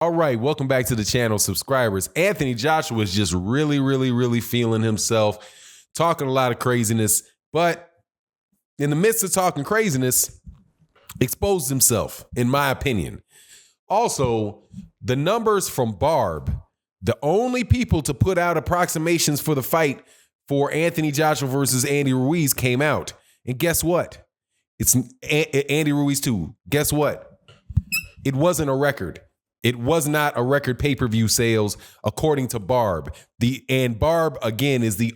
All right, welcome back to the channel, subscribers. Anthony Joshua is just really feeling himself, talking a lot of craziness, but in the midst of talking craziness, exposed himself, in my opinion. Also, the numbers from Barb, the only people to put out approximations for the fight for Anthony Joshua versus Andy Ruiz came out. And guess what? It's Andy Ruiz too. Guess what? It wasn't a record. It was not a record pay-per-view sales according to Barb. And Barb again is the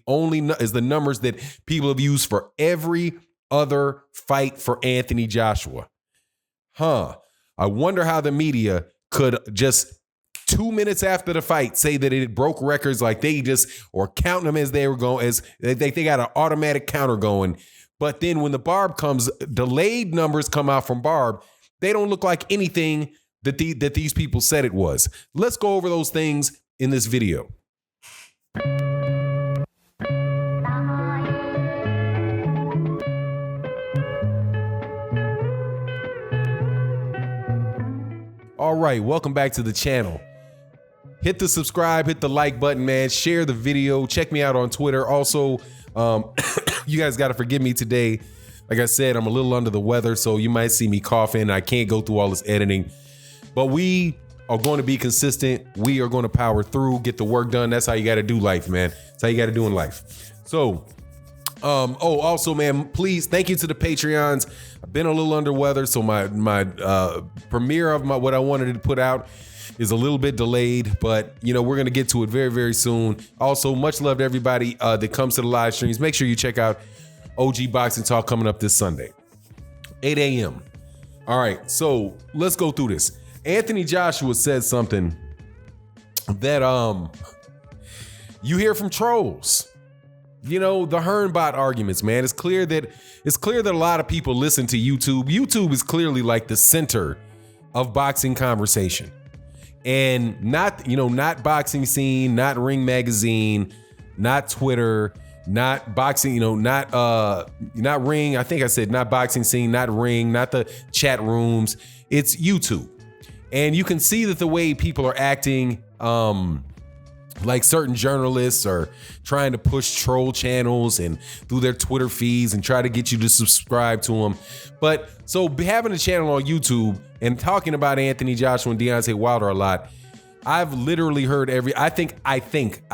numbers that people have used for every other fight for Anthony Joshua. I wonder how the media could just 2 minutes after the fight say that it broke records, like they just, or counting them as they were going, as they got an automatic counter going. But then when the Barb comes, delayed numbers come out from Barb, they don't look like anything that these people said it was. Let's go over those things in this video. All right, welcome back to the channel. Hit the subscribe, hit the like button, man. Share the video. Check me out on Twitter. Also, you guys got to forgive me today. Like I said, I'm a little under the weather, so you might see me coughing. I can't go through all this editing. But we are going to be consistent. We are going to power through, get the work done. That's how you got to do life, man. That's how you got to do in life. So, also, man, please, thank you to the Patreons. I've been a little under weather, so my premiere of what I wanted to put out is a little bit delayed, but you know, we're going to get to it very soon. Also, much love to everybody that comes to the live streams. Make sure you check out OG Boxing Talk coming up this Sunday, 8 a.m. All right, so let's go through this. Anthony Joshua said something that you hear from trolls. You know, the Hernbot arguments, man. It's clear that a lot of people listen to YouTube. YouTube is clearly like the center of boxing conversation. And not boxing scene, not Ring Magazine, not Twitter, not boxing, not Ring. I think I said not boxing scene, not Ring, not the chat rooms. It's YouTube. And you can see that the way people are acting, like certain journalists are trying to push troll channels and through their Twitter feeds and try to get you to subscribe to them. But so having a channel on YouTube and talking about Anthony Joshua and Deontay Wilder a lot, I've literally heard I think I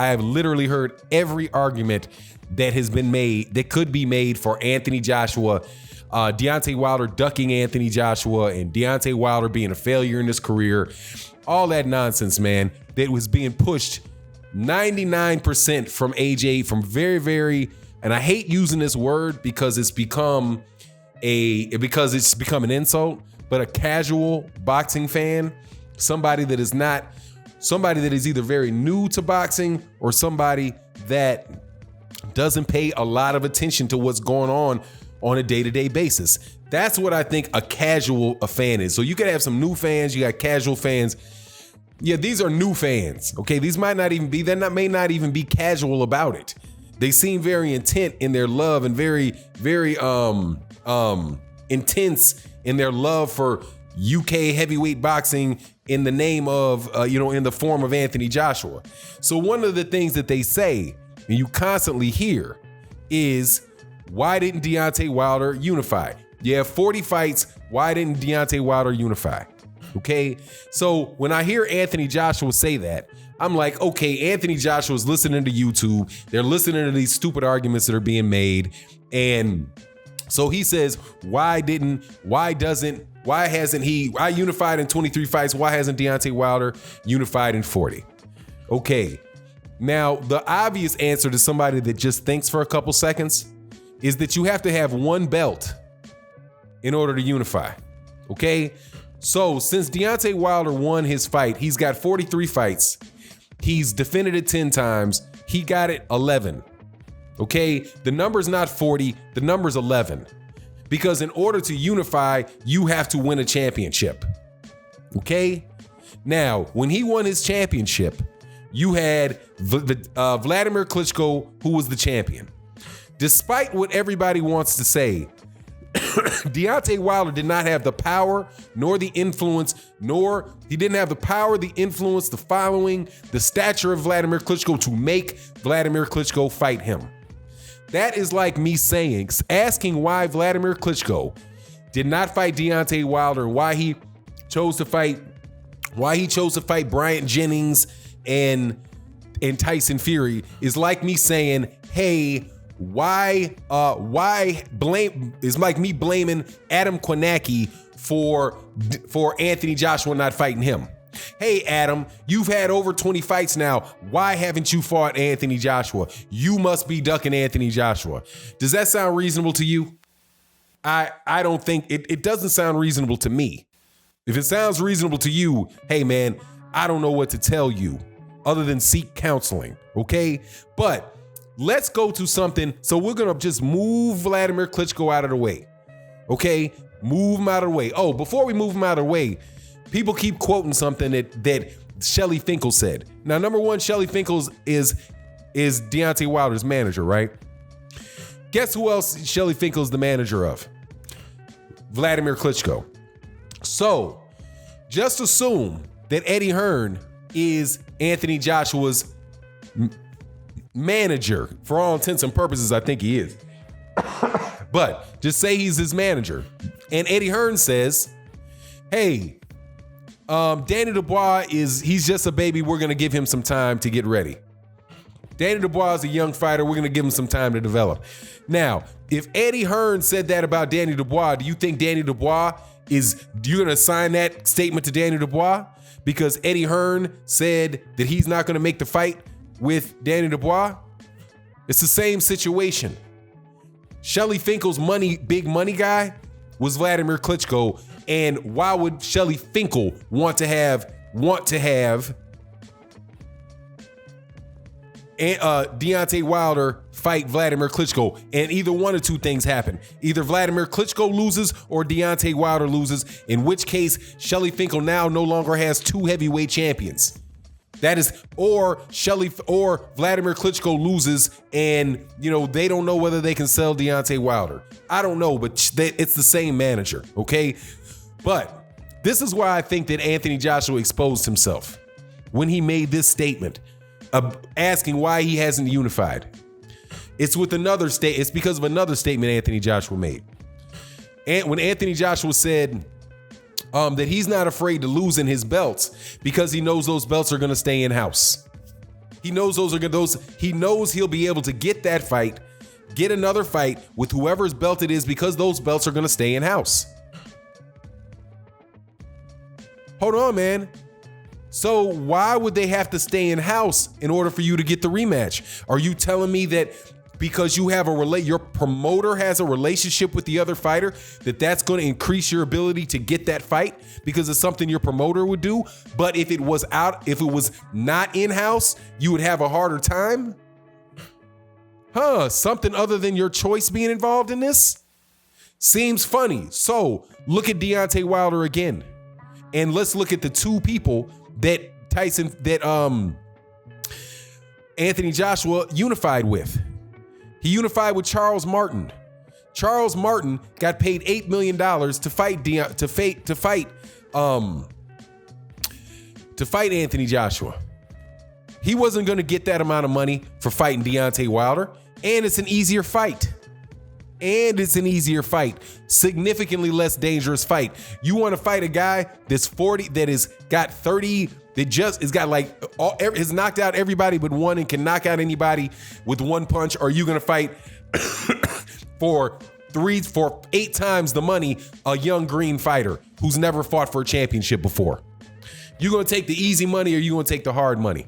have literally heard every argument that has been made, that could be made for Anthony Joshua, Deontay Wilder ducking Anthony Joshua, and Deontay Wilder being a failure in his career. All that nonsense, man, that was being pushed 99% from AJ, from very, and I hate using this word because it's become an insult, but a casual boxing fan, somebody that is either very new to boxing or somebody that doesn't pay a lot of attention to what's going on a day-to-day basis. That's what I think a fan is. So you could have some new fans, you got casual fans. Yeah, these are new fans. Okay, these may not even be casual about it. They seem very intent in their love and very intense in their love for UK heavyweight boxing in the name of in the form of Anthony Joshua. So one of the things that they say and you constantly hear is, why didn't Deontay Wilder unify? You have 40 fights. Why didn't Deontay Wilder unify? Okay, so when I hear Anthony Joshua say that, I'm like, okay, Anthony Joshua's listening to YouTube. They're listening to these stupid arguments that are being made. And so he says, why hasn't he unified in 23 fights? Why hasn't Deontay Wilder unified in 40? Okay, now the obvious answer to somebody that just thinks for a couple seconds is that you have to have one belt in order to unify. Okay, so since Deontay Wilder won his fight, he's got 43 fights. He's defended it 10 times. He got it 11. Okay, the number's not 40, the number's 11. Because in order to unify, you have to win a championship. Okay, now when he won his championship, you had Vladimir Klitschko, who was the champion. Despite what everybody wants to say, Deontay Wilder did not have the power nor the influence, he didn't have the power, the influence, the following, the stature of Vladimir Klitschko to make Vladimir Klitschko fight him. That is like me asking why Vladimir Klitschko did not fight Deontay Wilder and why he chose to fight Bryant Jennings and Tyson Fury is like me saying, hey, why blame is like me blaming Adam Kwanecki for Anthony Joshua not fighting him. Hey, Adam, you've had over 20 fights now. Why haven't you fought Anthony Joshua? You must be ducking Anthony Joshua. Does that sound reasonable to you? I don't think it doesn't sound reasonable to me. If it sounds reasonable to you, hey man, I don't know what to tell you other than seek counseling, okay? But let's go to something. So we're going to just move Vladimir Klitschko out of the way, okay? Move him out of the way. Oh, before we move him out of the way, people keep quoting something that Shelly Finkel said. Now, number one, Shelly Finkel is Deontay Wilder's manager, right? Guess who else Shelly Finkel is the manager of? Vladimir Klitschko. So just assume that Eddie Hearn is Anthony Joshua's manager. For all intents and purposes, I think he is. But just say he's his manager. And Eddie Hearn says, hey, Danny Dubois he's just a baby. We're going to give him some time to get ready. Danny Dubois is a young fighter. We're going to give him some time to develop. Now, if Eddie Hearn said that about Danny Dubois, do you think Danny Dubois you're going to sign that statement to Danny Dubois? Because Eddie Hearn said that he's not going to make the fight with Danny Dubois? It's the same situation. Shelly Finkel's big money guy was Vladimir Klitschko. And why would Shelly Finkel want to have Deontay Wilder fight Vladimir Klitschko? And either one of two things happen. Either Vladimir Klitschko loses or Deontay Wilder loses, in which case Shelly Finkel now no longer has two heavyweight champions. That is, or Vladimir Klitschko loses and, they don't know whether they can sell Deontay Wilder. I don't know, but it's the same manager, okay? But this is why I think that Anthony Joshua exposed himself when he made this statement asking why he hasn't unified. It's because of another statement Anthony Joshua made. And when Anthony Joshua said that he's not afraid to losing his belts because he knows those belts are going to stay in house. He knows he knows he'll be able to get that fight, get another fight with whoever's belt it is because those belts are going to stay in house. Hold on, man. So why would they have to stay in house in order for you to get the rematch? Are you telling me that because you have your promoter has a relationship with the other fighter, that's going to increase your ability to get that fight because it's something your promoter would do? But if it was not in-house, you would have a harder time? Something other than your choice being involved in this? Seems funny. So look at Deontay Wilder again. And let's look at the two people that Anthony Joshua unified with. He unified with Charles Martin. Charles Martin got paid $8 million to fight Anthony Joshua. He wasn't going to get that amount of money for fighting Deontay Wilder, and it's an easier fight. Significantly less dangerous fight. You want to fight a guy that's 40, that has got 30, that just has got has knocked out everybody but one and can knock out anybody with one punch? Or are you going to fight for 8 times the money a young green fighter who's never fought for a championship before? You going to take the easy money or you going to take the hard money?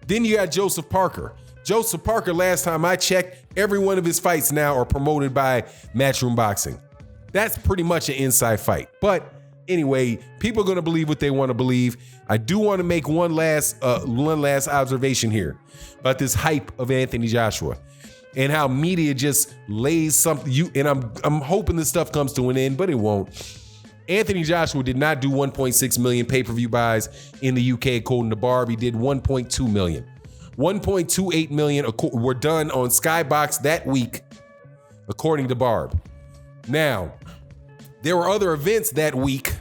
Then you got Joseph Parker. Joseph Parker, last time I checked, every one of his fights now are promoted by Matchroom Boxing. That's pretty much an inside fight. But anyway, people are going to believe what they want to believe. I do want to make one last observation here about this hype of Anthony Joshua and how media just lays something. And I'm hoping this stuff comes to an end, but it won't. Anthony Joshua did not do 1.6 million pay-per-view buys in the UK, according to Barb. He did 1.2 million. 1.28 million were done on Skybox that week, according to Barb. Now, there were other events that week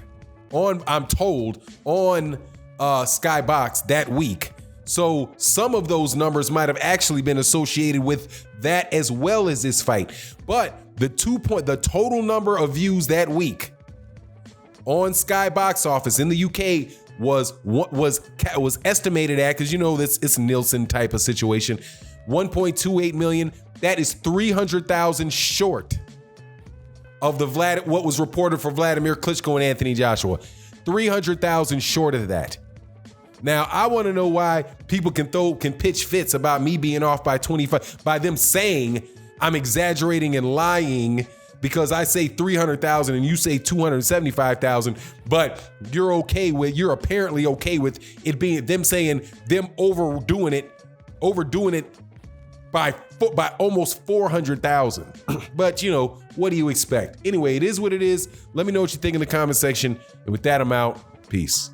I'm told, on Skybox that week. So some of those numbers might have actually been associated with that as well as this fight. But the total number of views that week on Sky Box Office in the UK was estimated at, because it's a Nielsen type of situation, 1.28 million. That is 300,000 short of what was reported for Vladimir Klitschko and Anthony Joshua. 300,000 short of that. Now, I want to know why people can pitch fits about me being off by 25, by them saying I'm exaggerating and lying because I say 300,000 and you say 275,000, but you're apparently okay with it being them saying them overdoing it by almost 400,000. But what do you expect? Anyway, it is what it is. Let me know what you think in the comment section. And with that, I'm out. Peace.